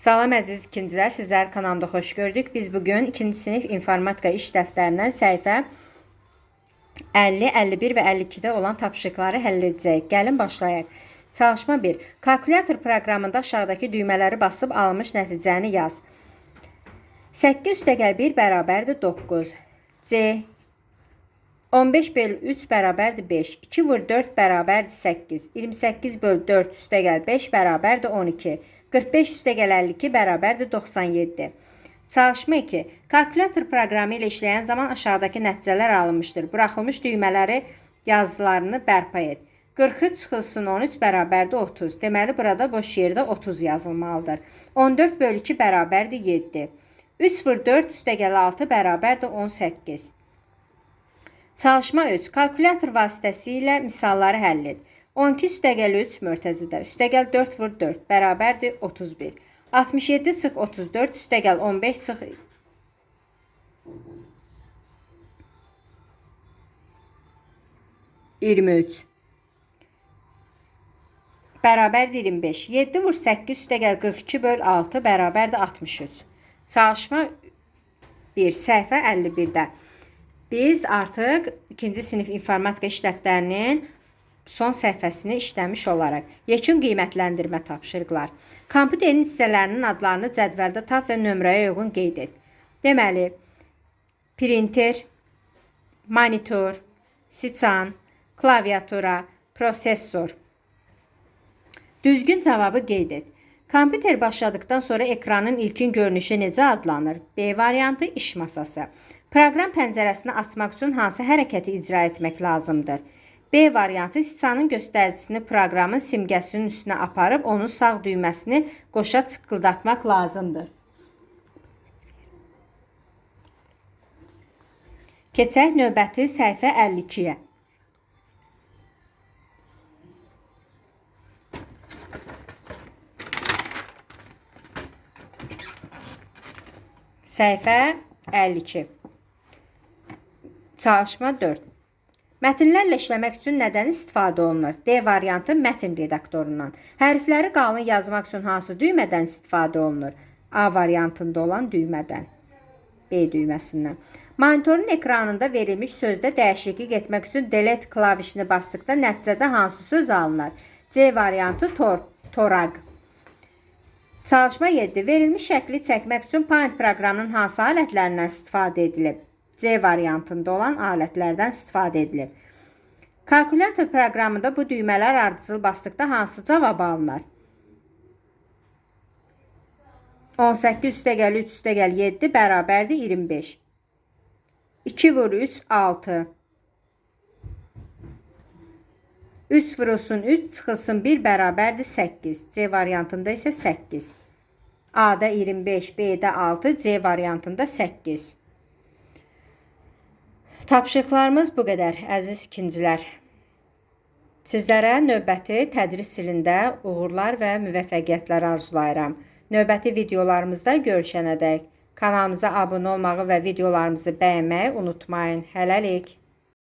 Salam əziz ikincilər, sizlər kanalımda xoş gördük. Biz bugün 2-ci sinif informatika iş dəftərindən səhifə 50, 51 və 52-də olan tapşırıqları həll edəcəyik. Gəlin başlayaq. Çalışma 1. Kalkulyator proqramında aşağıdakı düymələri basıb alınmış nəticəni yaz. 8 + 1 bərabərdir 9. C. 15 bölü 3 bərabərdir 5. 2 vur 4 bərabərdir 8. 28 bölü 4 + 5 bərabərdir 12. 45 + 52 bərabərdir 97. Çalışma 2. Kalkulyator proqramı ilə işləyən zaman aşağıdakı nəticələr alınmışdır. Buraxılmış düymələri yazılarını bərpa et. 43 çıxılsın 13 bərabərdir 30. Deməli, burada boş yerdə 30 yazılmalıdır. 14 bölü 2 bərabərdir 7. 3 vur 4 + 6 bərabərdir 18. Çalışma 3. Kalkulyator vasitəsilə misalları həll et. 12 + 3 mörtəzidə. Üstəgəl 4 vur 4 bərabərdir 31. 67 çıx 34 üstəgəl 15 çıx 23 bərabərdir 25. 7 vur 8 üstəgəl 42 böl 6 bərabərdir 63. Çalışma 1. Səhifə 51-də. Biz artıq 2-ci sinif informatika iş dəftərinin son səhifəsini işləmiş olaraq. Yekun qiymətləndirmə tapşırıqlar. Kompüterin hissələrinin adlarını cədvəldə tap və nömrəyə uyğun qeyd et. Deməli, printer, monitor, siçan, klaviatura, prosesor. Düzgün cavabı qeyd et. Kompüter başladıktan sonra ekranın ilkin görünüşü necə adlanır? B variantı iş masası. Proqram pəncərəsini açmaq üçün hansı hərəkəti icra etmək lazımdır? B variantı siçanın göstəricisini proqramın simgəsinin üstünə aparıb onun sağ düyməsini qoşa çıqqıldatmaq lazımdır. Keçək növbəti səhifə 52-yə. Səhifə 52. Çalışma 4. Mətnlərlə işləmək üçün nədən istifadə olunur? D variantı mətn redaktorundan. Hərfləri qalın yazmaq üçün hansı düymədən istifadə olunur? A variantında olan düymədən. B düyməsindən. Monitorun ekranında verilmiş sözdə dəyişiklik etmək üçün delete klavişini basdıqda nəticədə hansı söz alınır? C variantı toraq. Çalışma 7. Verilmiş şəkli çəkmək üçün Paint proqramının hansı alətlərindən istifadə edilib? C variantında olan alətlərdən istifadə edilir. Kalkulyator proqramında bu düymələr ardıcıl basdıqda hansı cavab alınır? 18 + 3 + 7 bərabərdir 25. 2 vur 3 6. 3 vurulsun 3 çıxılsın 1 bərabərdir 8. C variantında isə 8. A-da 25, B-də 6, C variantında 8. Tapşırıqlarımız bu qədər, əziz ikincilər. Sizlərə növbəti tədris ilində uğurlar və müvəffəqiyyətlər arzulayıram. Növbəti videolarımızda görüşənədək kanalımıza abunə olmağı və videolarımızı bəyənməyi unutmayın. Hələlik.